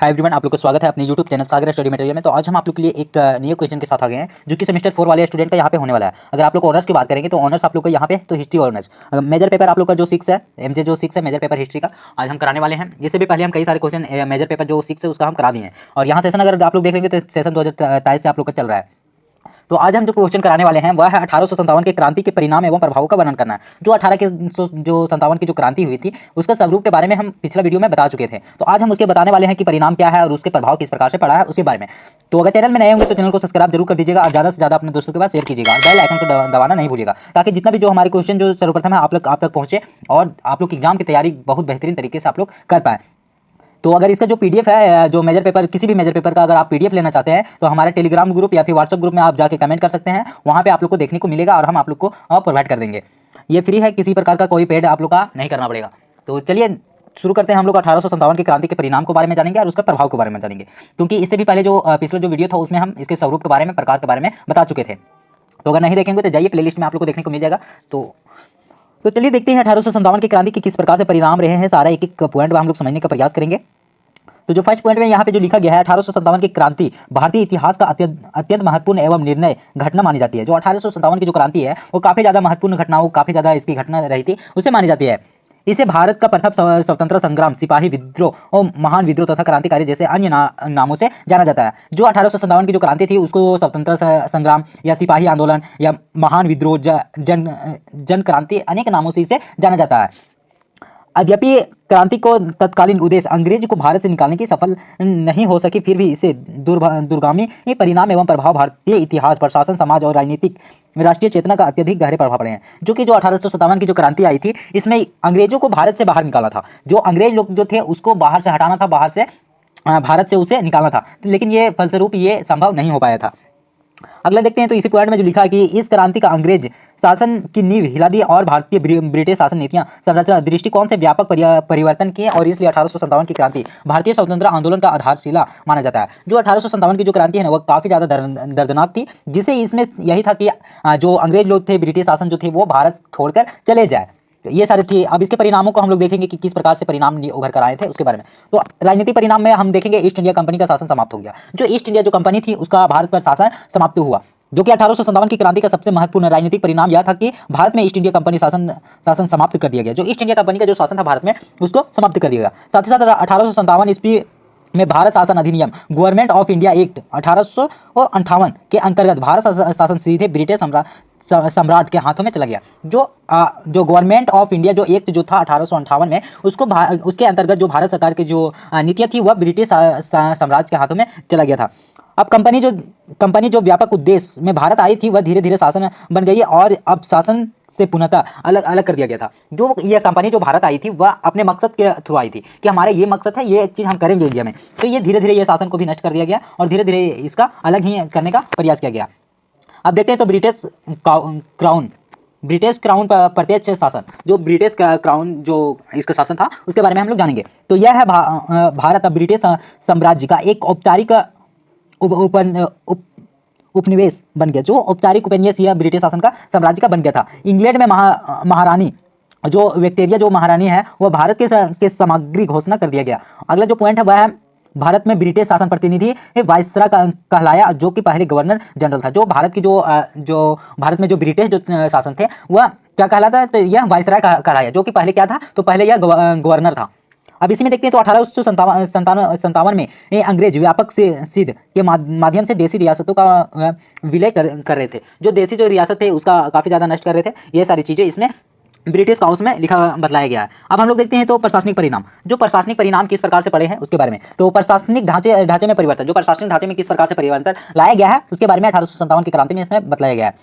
Hi everyone, आप लोग का स्वागत है अपने यूट्यूब चैनल सागर स्टडी मटेरियल में। तो आज हम आप लोग के लिए एक नए क्वेश्चन के साथ आ गए हैं जो कि सेमेस्टर 4 वाले स्टूडेंट का यहाँ पे होने वाला है। अगर आप लोग ऑनर्स की बात करेंगे तो ऑनर्स आप लोग का यहाँ पे तो हिस्ट्री ऑनर्स मेजर पेपर आप लोग का जो 6 है, एमजे जो 6 है मेजर पेपर हिस्ट्री का आज हम कराने वाले हैं। इससे भी पहले हम कई सारे क्वेश्चन मेजर पेपर जो 6 है उसका हम करा दिए हैं और यहाँ सेशन अगर आप लोग देखेंगे तो सेशन 2023 से आप लोग का चल रहा है। तो आज हम जो क्वेश्चन कराने वाले हैं वह है 1857 के क्रांति के परिणाम एवं प्रभावों का वर्णन करना है। जो 1857 की जो क्रांति हुई थी उसका स्वरूप के बारे में हम पिछला वीडियो में बता चुके थे। तो आज हम उसके बताने वाले हैं कि परिणाम क्या है और उसके प्रभाव किस प्रकार से पड़ा है उसके बारे में। तो अगर चैनल में नए होंगे तो चैनल को सब्सक्राइब जरूर कर दीजिएगा और ज़्यादा से ज़्यादा अपने दोस्तों के पास शेयर कीजिएगा और बेल आइकन को दबाना नहीं भूलिएगा ताकि जितना भी जो हमारे क्वेश्चन जो सर्वप्रथम है आप तक पहुँचे और आप लोग एग्जाम की तैयारी बहुत बेहतरीन तरीके से आप लोग कर पाए। तो अगर इसका जो पीडीएफ है जो मेजर पेपर किसी भी मेजर पेपर का अगर आप पीडीएफ लेना चाहते हैं तो हमारे टेलीग्राम ग्रुप या फिर व्हाट्सएप ग्रुप में आप जाके कमेंट कर सकते हैं। वहाँ पे आप लोग को देखने को मिलेगा और हम आप लोग को प्रोवाइड कर देंगे। ये फ्री है, किसी प्रकार का कोई पेड आप लोग का नहीं करना पड़ेगा। तो चलिए शुरू करते हैं। हम लोग 1857 की क्रांति के परिणाम के बारे में जानेंगे और उसका प्रभाव के बारे में जानेंगे, क्योंकि इससे भी पहले जो पिछला जो वीडियो था उसमें हम इसके स्वरूप के बारे में प्रकार के बारे में बता चुके थे। तो अगर नहीं देखेंगे तो जाइए प्लेलिस्ट में आप लोग को देखने को मिल जाएगा। तो चलिए देखते हैं 1857 की क्रांति के किस प्रकार से परिणाम रहे हैं। सारा एक एक पॉइंट हम लोग समझने का प्रयास करेंगे। तो जो फर्स्ट पॉइंट में यहाँ पे जो लिखा गया है 1857 की क्रांति भारतीय इतिहास का अत्यंत महत्वपूर्ण एवं निर्णय घटना मानी जाती है। जो 1857 की जो क्रांति है वो काफी ज्यादा महत्वपूर्ण घटनाओं काफी ज्यादा इसकी घटना रही थी उसे मानी जाती है। इसे भारत का प्रथम स्वतंत्र संग्राम, सिपाही विद्रोह और महान विद्रोह तथा क्रांतिकारी जैसे अन्य नामों से जाना जाता है। जो 1857 की जो क्रांति थी उसको स्वतंत्र संग्राम या सिपाही आंदोलन या महान विद्रोह जन क्रांति अनेक नामों से इसे जाना जाता है। यद्यपि क्रांति को तत्कालीन उद्देश्य अंग्रेज को भारत से निकालने की सफल नहीं हो सकी, फिर भी इससे दूरगामी परिणाम एवं प्रभाव भारतीय इतिहास, प्रशासन, समाज और राजनीतिक राष्ट्रीय चेतना का अत्यधिक गहरे प्रभाव पड़े हैं। जो कि जो 1857 की जो क्रांति आई थी इसमें अंग्रेजों को भारत से बाहर निकाला था। जो अंग्रेज लोग जो थे उसको बाहर से हटाना था, बाहर से भारत से उसे निकालना था, लेकिन ये फलस्वरूप ये संभव नहीं हो पाया था। अगला देखते हैं। तो इसी पॉइंट में जो लिखा है कि इस क्रांति का अंग्रेज शासन की नींव हिला दी और भारतीय ब्रिटिश शासन नीतियां, संरचना, दृष्टिकोण से व्यापक परिवर्तन किए और इसलिए 1857 की क्रांति भारतीय स्वतंत्र आंदोलन का आधारशिला माना जाता है। जो 1857 की जो क्रांति है ना वो काफी ज्यादा दर्दनाक थी, जिसे इसमें यही था कि जो अंग्रेज लोग थे, ब्रिटिश शासन जो थे वो भारत छोड़कर चले जाए। तो ये सारे थे। अब इसके परिणामों को हम लोग देखेंगे कि किस प्रकार से परिणाम उभर कर आए थे उसके बारे में। तो राजनीतिक परिणाम में हम देखेंगे ईस्ट इंडिया कंपनी का शासन समाप्त हो गया। जो ईस्ट इंडिया जो कंपनी थी उसका भारत पर शासन समाप्त हुआ। जो कि 1857 की क्रांति का सबसे महत्वपूर्ण राजनीतिक परिणाम यह था कि भारत में ईस्ट इंडिया कंपनी शासन समाप्त कर दिया गया। जो ईस्ट इंडिया कंपनी का जो शासन था भारत में उसको समाप्त कर दिया गया। साथ ही साथ 1857 ईस्वी में भारत शासन अधिनियम, गवर्नमेंट ऑफ इंडिया एक्ट 1858 के अंतर्गत भारत शासन सीधे ब्रिटिश सम्राट के हाथों में चला गया। जो गवर्नमेंट ऑफ इंडिया जो एक्ट जो था 1858 में उसके अंतर्गत जो भारत सरकार की जो नीतियां थी वह ब्रिटिश साम्राज्य के हाथों में चला गया था। अब कंपनी जो व्यापक उद्देश्य में भारत आई थी वह धीरे धीरे शासन बन गई और अब शासन से पुनः अलग अलग कर दिया गया था। जो ये कंपनी जो भारत आई थी वह अपने मकसद के थ्रू आई थी कि हमारा ये मकसद है, ये चीज़ हम करेंगे इंडिया में। तो ये धीरे धीरे ये शासन को भी नष्ट कर दिया गया और धीरे धीरे इसका अलग ही करने का प्रयास किया गया। अब देखते हैं तो ब्रिटिश क्राउन प्रत्यक्ष शासन, जो ब्रिटिश क्राउन जो इसका शासन था उसके बारे में हम लोग जानेंगे। तो यह है भारत अब ब्रिटिश साम्राज्य का एक औपचारिक उपनिवेश बन गया। जो औपचारिक उपनिवेश यह ब्रिटिश शासन का साम्राज्य का बन गया था। इंग्लैंड में महारानी जो विक्टोरिया जो महारानी है वह भारत के समग्री घोषणा कर दिया गया। अगला जो पॉइंट है वह है भारत में ब्रिटिश शासन प्रतिनिधि वायसराय कहलाया, जो कि पहले गवर्नर जनरल था। जो भारत की जो भारत में जो ब्रिटिश जो शासन थे वह क्या कहलाता है, तो यह वायसराय कहलाया, जो कि पहले क्या था, तो पहले यह गवर्नर था। अब इसी में देखते हैं तो 1857 में अंग्रेज व्यापक से सिद्ध के माध्यम से देसी रियासतों का विलय कर रहे थे। जो देसी जो रियासत थे उसका काफ़ी ज़्यादा नष्ट कर रहे थे। ये सारी चीज़ें इसमें ब्रिटिश काउंस में लिखा बतलाया गया है। अब हम लोग देखते हैं तो प्रशासनिक परिणाम, जो प्रशासनिक परिणाम किस प्रकार से पड़े हैं उसके बारे में। तो प्रशासनिक ढांचे में परिवर्तन, जो प्रशासनिक ढांचे में किस प्रकार से परिवर्तन लाया गया है उसके बारे में 1857 की क्रांति में इसमें बतलाया गया है।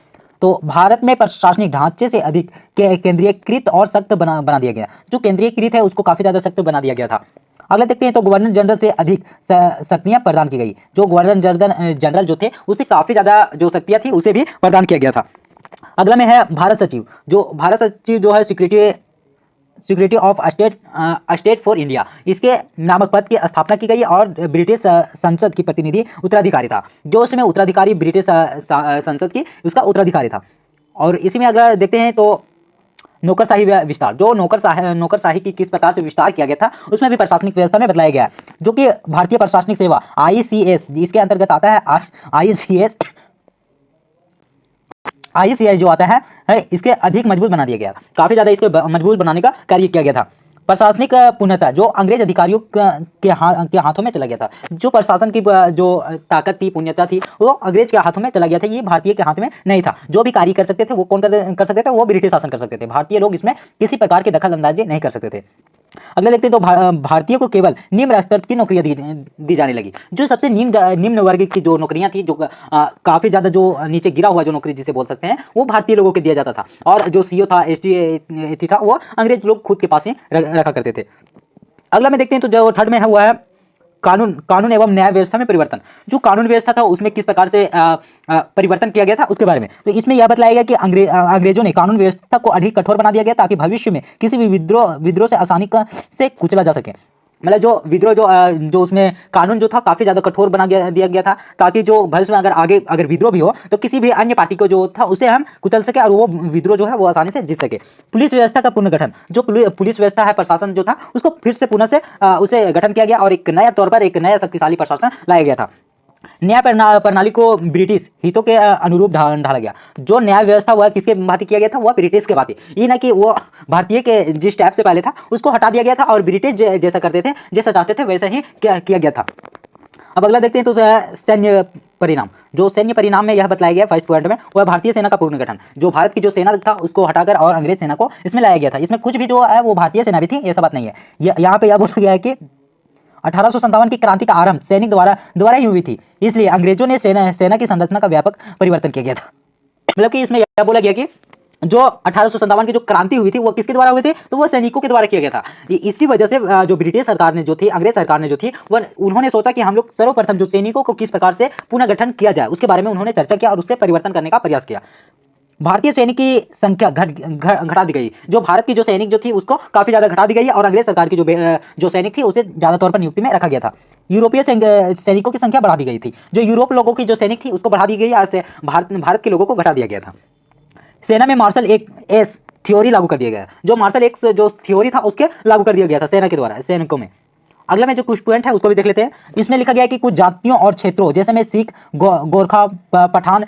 तो भारत में प्रशासनिक ढांचे से अधिक केंद्रीयकृत और सख्त बना दिया गया। जो केंद्रीयकृत है उसको काफी ज्यादा सख्त बना दिया गया था। अगला देखते हैं तो गवर्नर जनरल से अधिक शक्तियां प्रदान की गई। जो गवर्नर जनरल जो थे उसे काफी ज्यादा जो शक्तियां थी उसे भी प्रदान किया गया था। अगला में है भारत सचिव। जो भारत सचिव जो है security of state for India, इसके नामक पद की स्थापना की गई और ब्रिटिश संसद की प्रतिनिधि उत्तराधिकारी था। जो उसमें उत्तराधिकारी ब्रिटिश संसद की उसका उत्तराधिकारी था। और इसी में अगर देखते हैं तो नौकरशाही विस्तार, जो नौकरशाही की किस प्रकार से विस्तार किया गया था उसमें भी प्रशासनिक व्यवस्था में बदलाया गया है। जो कि भारतीय प्रशासनिक सेवा ICS इसके अंतर्गत आता है। ICS जो आता है इसके अधिक मजबूत बना दिया गया, काफी ज्यादा इसको मजबूत बनाने का कार्य किया गया था। प्रशासनिक पूर्णता जो अंग्रेज अधिकारियों के हाथों में चला गया था, जो प्रशासन की जो ताकत थी, पुण्यता थी, वो अंग्रेज के हाथों में चला गया था, ये भारतीय के हाथ में नहीं था। जो भी कार्य कर सकते थे वो कौन कर सकते थे, वो ब्रिटिश शासन कर सकते थे। भारतीय लोग इसमें किसी प्रकार की दखल अंदाजी नहीं कर सकते थे। अगला देखते हैं तो भारतीय को केवल निम्न स्तर की नौकरियां दी जाने लगी। जो सबसे निम्न वर्ग की जो नौकरियां थी, जो काफी ज्यादा जो नीचे गिरा हुआ जो नौकरी जिसे बोल सकते हैं, वो भारतीय लोगों को दिया जाता था। और जो सीओ था, ST था, वो अंग्रेज लोग खुद के पास ही रखा करते थे। अगला में देखते हैं तो जो थर्ड में है वो है कानून एवं न्याय व्यवस्था में परिवर्तन। जो कानून व्यवस्था था उसमें किस प्रकार से परिवर्तन किया गया था उसके बारे में। तो इसमें यह बताया गया कि अंग्रेजों ने कानून व्यवस्था को अधिक कठोर बना दिया गया ताकि भविष्य में किसी भी विद्रोह से आसानी से कुचला जा सके। मतलब जो विद्रोह जो उसमें कानून जो था काफी ज्यादा कठोर दिया गया था, ताकि जो भविष्य में अगर विद्रोह भी हो तो किसी भी अन्य पार्टी को जो था उसे हम कुचल सके और वो विद्रोह जो है वो आसानी से जीत सके। पुलिस व्यवस्था का पुनर्गठन, जो पुलिस व्यवस्था है, प्रशासन जो था उसको फिर से पुनः से उसे गठन किया गया और एक नया तौर पर एक नया शक्तिशाली प्रशासन लाया गया था। न्याय प्रणाली को ब्रिटिश हितों के अनुरूप ढाला गया। जो न्याय व्यवस्था हुआ किसके भांति किया गया था, वह ब्रिटिश के भांति, ये ना कि वो भारतीय के जिस टाइप से पहले था उसको हटा दिया गया था और ब्रिटिश जैसा करते थे, जैसा चाहते थे वैसा ही किया गया था। अब अगला देखते हैं तो सैन्य परिणाम। जो सैन्य परिणाम में यह बताया गया फर्स्ट पॉइंट में, वह भारतीय सेना का पुनर्गठन। जो भारत की जो सेना था उसको हटाकर और अंग्रेज सेना को इसमें लाया गया था। इसमें कुछ भी जो है वो भारतीय सेना भी थी, ऐसा बात नहीं है। यहाँ पे यह बोला गया है कि 1857 की क्रांति का आरंभ सैनिक द्वारा ही हुई थी, इसलिए अंग्रेजों ने सेना की संरचना का व्यापक परिवर्तन किया गया था। मतलब कि इसमें यह बोला गया कि जो 1857 की जो क्रांति हुई थी वो किसके द्वारा हुई थी, तो वो सैनिकों के द्वारा किया गया था। इसी वजह से जो ब्रिटिश सरकार ने जो थी, अंग्रेज सरकार ने जो थी, वह उन्होंने सोचा कि हम लोग सर्वप्रथम जो सैनिकों को किस प्रकार से पुनर्गठन किया जाए उसके बारे में उन्होंने चर्चा किया और उससे परिवर्तन करने का प्रयास किया। भारतीय सैनिक की संख्या घटा दी गई। जो भारत की जो सैनिक जो थी उसको काफी ज्यादा घटा दी गई और अंग्रेज सरकार की जो सैनिक थी उसे ज्यादा तौर पर नियुक्ति में रखा गया था। यूरोपीय सैनिकों की संख्या बढ़ा दी गई थी। जो यूरोप लोगों की जो सैनिक थी उसको बढ़ा दी गई, ऐसे भारत के लोगों को घटा दिया गया था। सेना में मार्शल एक्स थ्योरी लागू कर दिया गया। जो मार्शल एक्स जो थ्योरी था उसके लागू कर दिया गया था सेना के द्वारा, सैनिकों में। अगला में जो कुछ पॉइंट है उसको भी देख लेते हैं। इसमें लिखा गया है कि कुछ जातियों और क्षेत्रों जैसे में सिख, गोरखा, पठान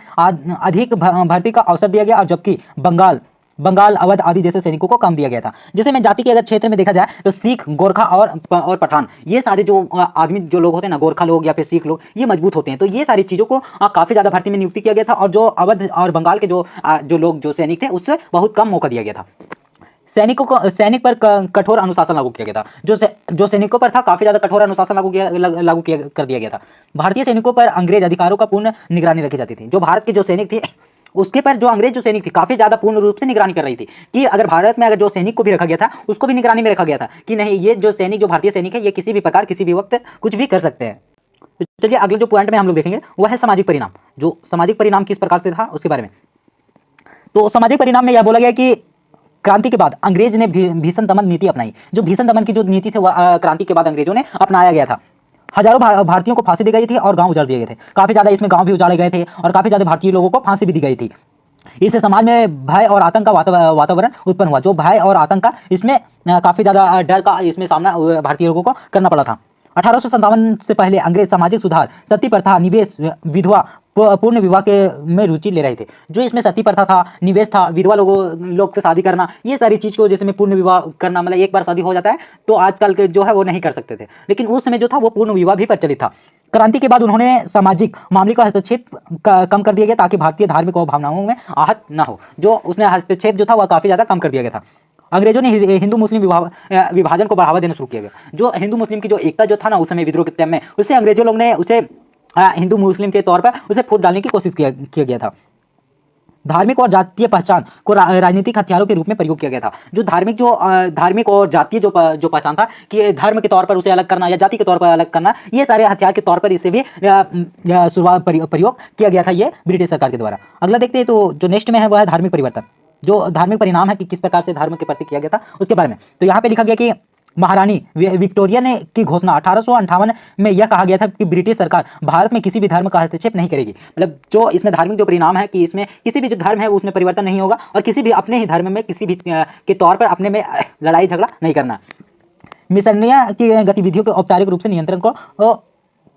अधिक भर्ती का अवसर दिया गया, और जबकि बंगाल, अवध आदि जैसे सैनिकों को कम दिया गया था। जैसे में जाति के अगर क्षेत्र में देखा जाए तो सिख, गोरखा और पठान, ये सारे जो आदमी जो लोग होते हैं ना, गोरखा लोग या फिर सिख लोग, ये मजबूत होते हैं। तो ये सारी चीज़ों को काफ़ी ज़्यादा भर्ती में नियुक्ति किया गया था, और जो अवध और बंगाल के जो लोग जो सैनिक थे उससे बहुत कम मौका दिया गया था। सैनिक पर कठोर अनुशासन लागू किया गया था। जो सैनिकों पर था काफी ज्यादा कठोर अनुशासन लागू कर दिया गया था। भारतीय सैनिकों पर अंग्रेज अधिकारों का पूर्ण निगरानी रखी जाती थी। जो भारत के जो सैनिक थे उसके पर जो अंग्रेज जो सैनिक थी काफी ज्यादा पूर्ण रूप से निगरानी कर रही थी, कि अगर भारत में अगर जो सैनिक को भी रखा गया था उसको भी निगरानी में रखा गया था कि नहीं, ये जो सैनिक, जो भारतीय सैनिक है, ये किसी भी प्रकार किसी भी वक्त कुछ भी कर सकते हैं। तो चलिए अगले जो पॉइंट में हम लोग देखेंगे वह है सामाजिक परिणाम। जो सामाजिक परिणाम किस प्रकार से था उसके बारे में। तो सामाजिक परिणाम में यह बोला गया कि क्रांति के बाद अंग्रेज ने भीषण दमन नीति अपनाई। जो भीषण दमन की जो नीति थी वह क्रांति के बाद अंग्रेजों ने अपनाया गया था। हजारों भारतीयों को फांसी दी गई थी और गांव उजाड़ दिए गए थे। काफी ज्यादा इसमें गांव भी उजाड़े गए थे और काफी ज्यादा भारतीय लोगों को फांसी भी दी गई थी। इससे समाज में भय और आतंक का वातावरण उत्पन्न हुआ। जो भय और आतंक का, इसमें काफी ज्यादा डर का इसमें सामना भारतीय लोगों को करना पड़ा था। 1857 से पहले अंग्रेज सामाजिक सुधार, सती प्रथा, निवेश, विधवा पूर्ण विवाह में रुचि ले रहे थे। जो इसमें सती प्रथा था, निवेश था, विधवा लोग से शादी करना, ये सारी चीज को जैसे में पूर्ण विवाह करना, मतलब एक बार शादी हो जाता है तो आजकल के जो है वो नहीं कर सकते थे, लेकिन उस समय जो था वो पूर्ण विवाह भी प्रचलित था। क्रांति के बाद उन्होंने सामाजिक मामले का हस्तक्षेप कम कर दिया गया ताकि भारतीय धार्मिक और भावनाओं में आहत न हो। जो उसमें हस्तक्षेप जो था वह काफी ज्यादा कम कर दिया गया था। अंग्रेजों ने हिंदू मुस्लिम विभाजन को बढ़ावा देना शुरू किया गया। जो हिंदू मुस्लिम की जो एकता जो था ना उस समय विद्रोह के टाइम में, उससे अंग्रेजों लोग ने उसे हिंदू मुस्लिम के तौर पर उसे फूट डालने की कोशिश किया गया था। धार्मिक और जातीय पहचान को राजनीतिक हथियारों के रूप में प्रयोग किया गया था। जो धार्मिक और जातीय जो पहचान था कि धर्म के तौर पर उसे अलग करना या जाति के तौर पर अलग करना, ये सारे हथियार के तौर पर इसे भी शुरुआत प्रयोग किया गया था ये ब्रिटिश सरकार के द्वारा। अगला देखते हैं तो जो नेक्स्ट में है वह है धार्मिक परिवर्तन। जो धार्मिक परिणाम है कि किस प्रकार से धर्म के प्रति किया गया था उसके बारे में। तो यहाँ पे लिखा गया कि महारानी विक्टोरिया ने की घोषणा 1858 में यह कहा गया था कि ब्रिटिश सरकार भारत में किसी भी धर्म का हस्तक्षेप नहीं करेगी। मतलब जो इसमें धार्मिक जो परिणाम है कि इसमें किसी भी जो धर्म है उसमें परिवर्तन नहीं होगा और किसी भी अपने ही धर्म में किसी भी के तौर पर अपने में लड़ाई झगड़ा नहीं करना। मिशनरियां की गतिविधियों के औपचारिक रूप से नियंत्रण को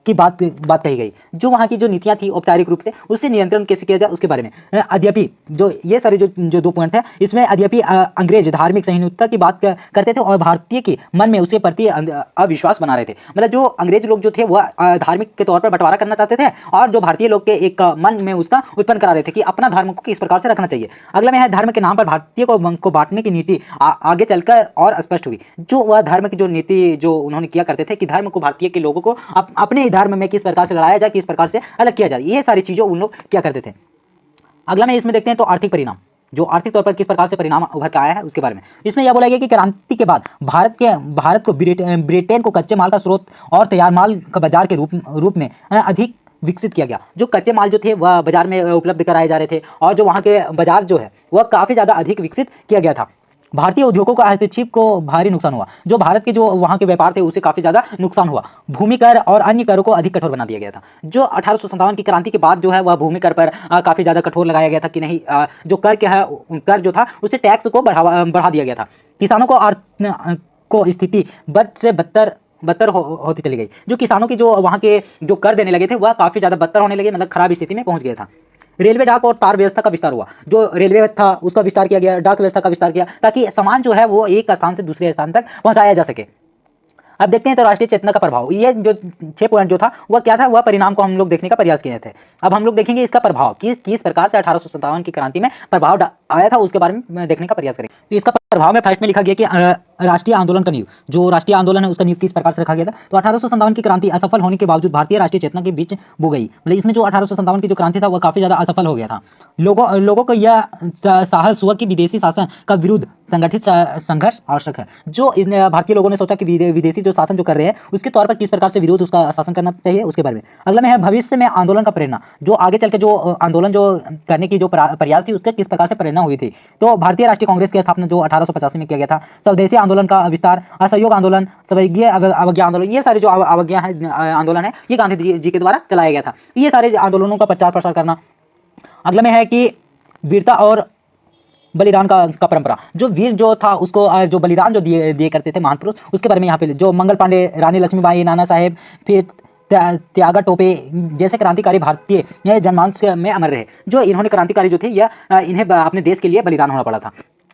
की बात कही गई। जो वहाँ की जो नीतियाँ थी औपचारिक रूप से उससे नियंत्रण कैसे किया जाए उसके बारे में। यद्यपि जो ये सारे जो दो पॉइंट है इसमें यद्यपि अंग्रेज धार्मिक सहिष्णुता की बात करते थे और भारतीय के मन में उसके प्रति अविश्वास बना रहे थे। मतलब जो अंग्रेज लोग जो थे वह धार्मिक के तौर पर बंटवारा करना चाहते थे और जो भारतीय लोग के एक मन में उसका उत्पन्न करा रहे थे कि अपना धर्म को किस प्रकार से रखना चाहिए। अगला में है धर्म के नाम पर भारतीय को बांटने की नीति आगे चलकर और स्पष्ट हुई। जो वह धर्म की जो नीति जो उन्होंने किया करते थे कि धर्म को भारतीय के लोगों को अपने धर्म में किस प्रकार से लड़ाया जाए, किस प्रकार से अलग किया जाए, ये सारी चीजों उन लोग क्या करते थे। अगला में इसमें देखते हैं तो आर्थिक परिणाम, जो आर्थिक तौर पर किस प्रकार से परिणाम उभर के आया है उसके बारे में। इसमें यह बोला गया कि क्रांति के बाद भारत को ब्रिटेन को कच्चे माल का स्रोत और तैयार माल का बाजार के रूप में अधिक विकसित किया गया। जो कच्चे माल जो थे वह बाजार में उपलब्ध कराए जा रहे थे और जो वहाँ के बाजार जो है वह काफ़ी ज़्यादा अधिक विकसित किया गया था। भारतीय उद्योगों का हस्तक्षेप को भारी नुकसान हुआ। जो भारत के जो वहाँ के व्यापार थे उसे काफ़ी ज़्यादा नुकसान हुआ। भूमि कर और अन्य करों को अधिक कठोर बना दिया गया था। जो 1857 की क्रांति के बाद जो है वह भूमि कर पर काफ़ी ज़्यादा कठोर लगाया गया था कि नहीं जो कर क्या है कर जो था उसे टैक्स को बढ़ा दिया गया था। किसानों को स्थिति बद से बदतर होती चली गई। जो किसानों की जो वहाँ के जो कर देने लगे थे वह काफ़ी ज़्यादा बदतर होने लगे, मतलब खराब स्थिति में पहुँच गया था। रेलवे, डाक और तार व्यवस्था का विस्तार हुआ। जो रेलवे था उसका विस्तार किया गया, डाक व्यवस्था का विस्तार किया ताकि सामान जो है वो एक स्थान से दूसरे स्थान तक पहुंचाया जा सके। अब देखते हैं तो राष्ट्रीय चेतना का प्रभाव। ये जो 6 पॉइंट जो था वह क्या था, वह परिणाम को हम लोग देखने का प्रयास किए थे। अब हम लोग देखेंगे इसका प्रभाव किस प्रकार से 1857 की क्रांति में प्रभाव आया था उसके बारे में देखने का प्रयास करेंगे। तो इसका प्रभाव में फर्स्ट में लिखा गया कि राष्ट्रीय आंदोलन का नींव, जो राष्ट्रीय आंदोलन है उसका नींव किस प्रकार से रखा गया था। तो 1857 की क्रांति असफल होने के बावजूद भारतीय राष्ट्रीय चेतना के बीच बो गई। मतलब इसमें जो 1857 की जो क्रांति था वह काफी ज्यादा असफल हो गया था। लोगों को यह साहस हुआ कि विदेशी शासन का विरुद्ध संगठित संघर्ष आवश्यक है। जो भारतीय लोगों ने सोचा कि विदेशी जो शासन जो कर रहे हैं उसके तौर पर किस प्रकार से विरोध उसका शासन करना चाहिए उसके बारे में। अगला में है भविष्य में आंदोलन का प्रेरणा, जो आगे चल के जो आंदोलन जो करने की जो प्रयास थी उसका किस प्रकार से प्रेरणा हुई थी। तो भारतीय राष्ट्रीय कांग्रेस की स्थापना जो 1885 में किया गया था, स्वदेशी आंदोलन का विस्तार, असहयोग आंदोलन, स्वर्गीय अवज्ञा आंदोलन, ये सारे जो अवज्ञा है आंदोलन है ये गांधी जी के द्वारा चलाया गया था। ये सारे आंदोलनों का प्रचार प्रसार करना। अगला में है कि वीरता और बलिदान का परंपरा। जो वीर जो था उसको जो बलिदान जो दिए करते थे महान पुरुष उसके बारे में यहाँ पे जो मंगल पांडे, रानी लक्ष्मीबाई, नाना साहेब, फिर त्यागा टोपे जैसे क्रांतिकारी भारतीय जनमानस में अमर रहे। जो इन्होंने क्रांतिकारी जो थे यह इन्हें अपने देश के लिए बलिदान होना पड़ा था।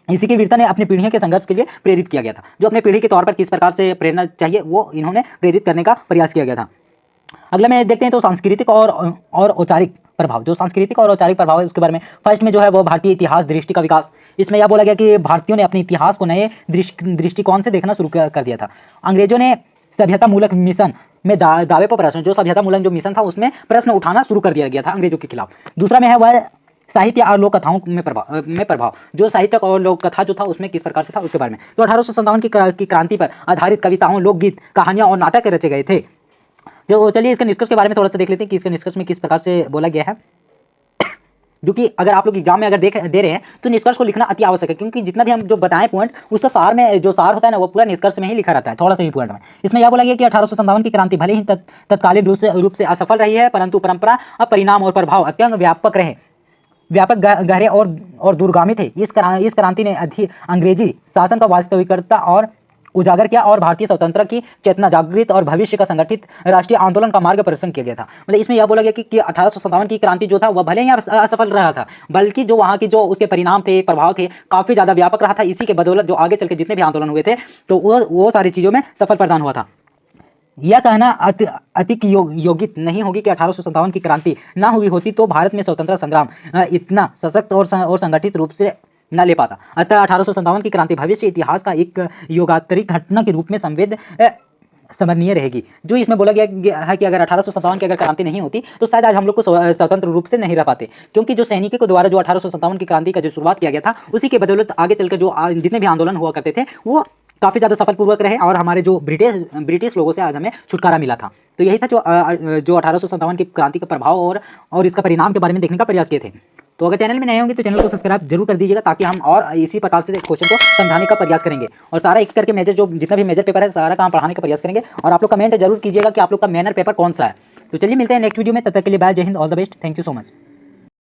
इसी की वीरता ने अपनी पीढ़ियों के संघर्ष के लिए प्रेरित किया गया था। जो अपने पीढ़ी के तौर पर किस प्रकार से प्रेरणा चाहिए वो इन्होंने प्रेरित करने का प्रयास किया गया था। अगला में देखते हैं तो सांस्कृतिक और औपचारिक प्रभाव। जो सांस्कृतिक और औपचारिक प्रभाव है उसके बारे में फर्स्ट में जो है वो भारतीय इतिहास दृष्टि का विकास। इसमें यह बोला गया कि भारतीयों ने अपने इतिहास को नए दृष्टिकोण से देखना शुरू कर दिया था। अंग्रेजों ने सभ्यता मूलक मिशन में दावे पर प्रश्न, जो सभ्यता मूलक जो मिशन था उसमें प्रश्न उठाना शुरू कर दिया गया था अंग्रेजों के खिलाफ। दूसरा में है वह साहित्य और लोक कथाओं में प्रभाव। जो साहित्य और लोक कथा जो था उसमें किस प्रकार से था उसके बारे में। तो 1857 की क्रांति पर आधारित कविताओं, लोकगीत, कहानियां और नाटक रचे गए थे। जो चलिए इसके निष्कर्ष के बारे में थोड़ा सा देख लेते हैं कि इसके निष्कर्ष में किस प्रकार से बोला गया है। जो कि अगर आप लोग एग्जाम में अगर दे रहे हैं तो निष्कर्ष को लिखना अति आवश्यक है, क्योंकि जितना भी हम जो बताएं पॉइंट उसका सार में जो सार होता है ना वो पूरा निष्कर्ष में ही लिखा रहता है, थोड़ा सा ही पॉइंट में। इसमें यह बोला गया कि 1857 की क्रांति भले ही तत्कालीन रूप से असफल रही है, परंतु परंपरा, परिणाम और प्रभाव अत्यंत व्यापक रहे, व्यापक, गहरे और दूरगामी थे। इस क्रांति ने अंग्रेजी शासन का वास्तविकता और उजागर किया और भारतीय स्वतंत्रता की चेतना जागृत और भविष्य का संगठित राष्ट्रीय आंदोलन का मार्ग प्रशस्त किया गया था। मतलब इसमें यह बोला गया कि 1857 की क्रांति जो था वह भले ही असफल रहा था, बल्कि जो वहाँ की जो उसके परिणाम थे, प्रभाव थे, काफी ज्यादा व्यापक रहा था। इसी के बदौलत जो आगे चल के जितने भी आंदोलन हुए थे तो वो सारी चीजों में सफल प्रदान हुआ था। यह कहना अतिक योगित नहीं होगी कि 1857 की क्रांति ना हुई होती तो भारत में स्वतंत्रता संग्राम इतना सशक्त और संगठित रूप से न ले पाता। अतः 1857 की क्रांति भविष्य इतिहास का एक योगात्मक घटना के रूप में स्मरणीय रहेगी। जो इसमें बोला गया है कि अगर 1857 की अगर क्रांति नहीं होती तो शायद आज हम लोग को स्वतंत्र रूप से नहीं रह पाते, क्योंकि जो सैनिकों के द्वारा जो 1857 की क्रांति का जो शुरुआत किया गया था उसी के बदौलत आगे चलकर जो जितने भी आंदोलन हुआ करते थे वो काफ़ी ज़्यादा सफलपूर्वक रहे और हमारे जो ब्रिटिश लोगों से आज हमें छुटकारा मिला था। तो यही था जो 1857 की क्रांति का प्रभाव और इसका परिणाम के बारे में देखने का प्रयास किए थे। तो अगर चैनल में नए होंगे तो चैनल को सब्सक्राइब जरूर कर दीजिएगा, ताकि हम और इसी प्रकार से क्वेश्चन को समझाने का प्रयास करेंगे और सारा एक करके मेजर जो जितना भी मेजर पेपर है सारा काम पढ़ाने का प्रयास करेंगे। और आप लोग कमेंट जरूर कीजिएगा कि आप लोग का मेनर पेपर कौन सा है। तो चलिए मिलते हैं नेक्स्ट वीडियो में, तब तक के लिए बाय, जय Hind, all the best, thank you so much.